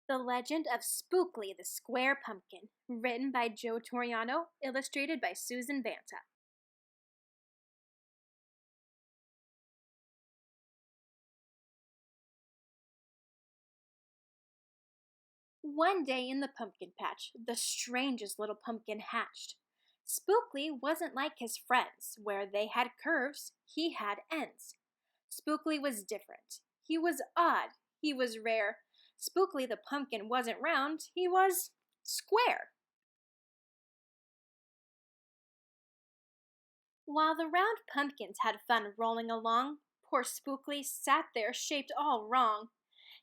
The Legend of Spookley the Square Pumpkin, written by Toriano, illustrated by Susan Banta. One day in the pumpkin patch, the strangest little pumpkin hatched. Spookley wasn't like his friends, where they had curves, he had ends. Spookley was different. He was odd. He was rare. Spookley the pumpkin wasn't round, he was square. While the round pumpkins had fun rolling along, poor Spookley sat there shaped all wrong.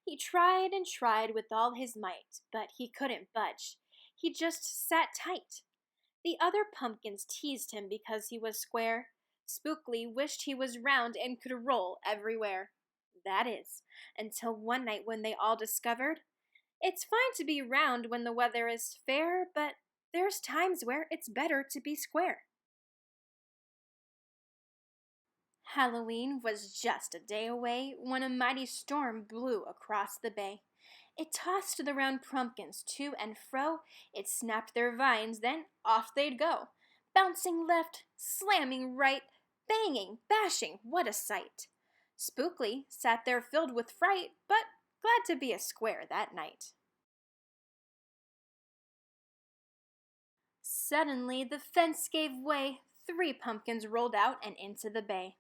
He tried and tried with all his might, but he couldn't budge. He just sat tight. The other pumpkins teased him because he was square. Spookley wished he was round and could roll everywhere. That is, until one night when they all discovered it's fine to be round when the weather is fair, but there's times where it's better to be square. Halloween was just a day away when a mighty storm blew across the bay. It tossed the round pumpkins to and fro, it snapped their vines, then off they'd go. Bouncing left, slamming right, banging, bashing, what a sight! Spookley sat there filled with fright, but glad to be a square that night. Suddenly the fence gave way, 3 pumpkins rolled out and into the bay.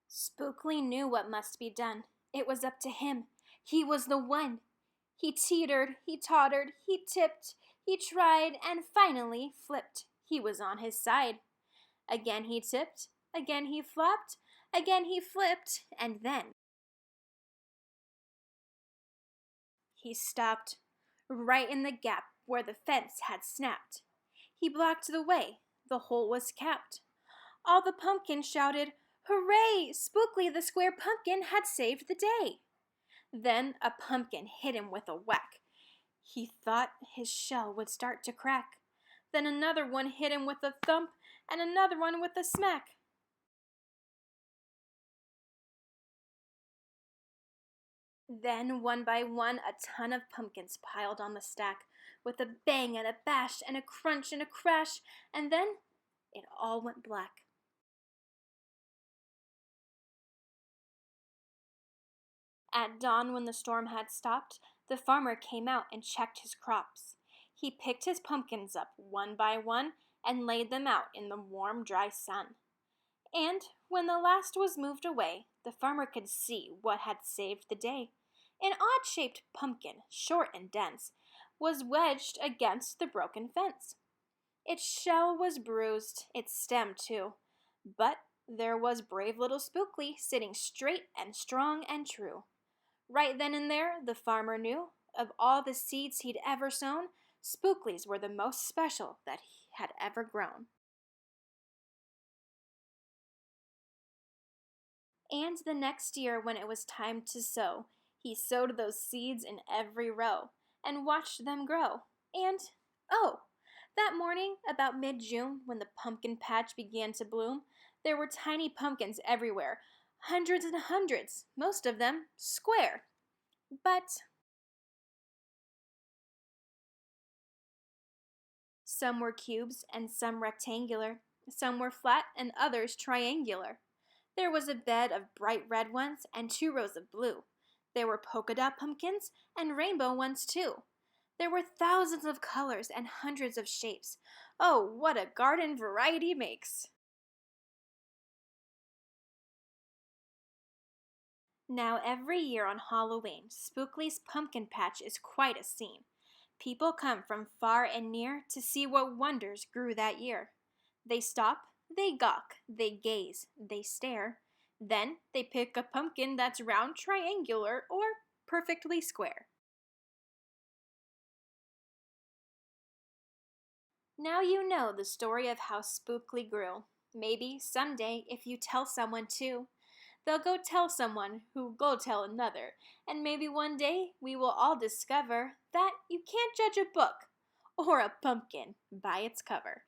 Spookley knew what must be done. It was up to him. He was the one. He teetered, he tottered, he tipped, he tried, and finally flipped. He was on his side. Again he tipped, again he flopped, again he flipped, and then he stopped, right in the gap where the fence had snapped. He blocked the way. The hole was capped. All the pumpkins shouted, "Hooray! Spookley the Square Pumpkin had saved the day!" Then a pumpkin hit him with a whack. He thought his shell would start to crack. Then another one hit him with a thump, and another one with a smack. Then, one by one, a ton of pumpkins piled on the stack, with a bang and a bash and a crunch and a crash, and then it all went black. At dawn, when the storm had stopped, the farmer came out and checked his crops. He picked his pumpkins up one by one and laid them out in the warm, dry sun. And when the last was moved away, the farmer could see what had saved the day. An odd-shaped pumpkin, short and dense, was wedged against the broken fence. Its shell was bruised, its stem too, but there was brave little Spookley sitting straight and strong and true. Right then and there, the farmer knew, of all the seeds he'd ever sown, Spookley's were the most special that he had ever grown. And the next year, when it was time to sow, he sowed those seeds in every row and watched them grow. And, oh, that morning, about mid-June, when the pumpkin patch began to bloom, there were tiny pumpkins everywhere, hundreds and hundreds, most of them square. But some were cubes and some rectangular, some were flat and others triangular. There was a bed of bright red ones and 2 rows of blue. There were polka dot pumpkins and rainbow ones too. There were thousands of colors and hundreds of shapes. Oh, what a garden variety makes! Now every year on Halloween, Spookley's pumpkin patch is quite a scene. People come from far and near to see what wonders grew that year. They stop, they gawk, they gaze, they stare. Then they pick a pumpkin that's round, triangular, or perfectly square. Now you know the story of how Spookley grew. Maybe someday, if you tell someone too, they'll go tell someone who'll go tell another, and maybe one day we will all discover that you can't judge a book or a pumpkin by its cover.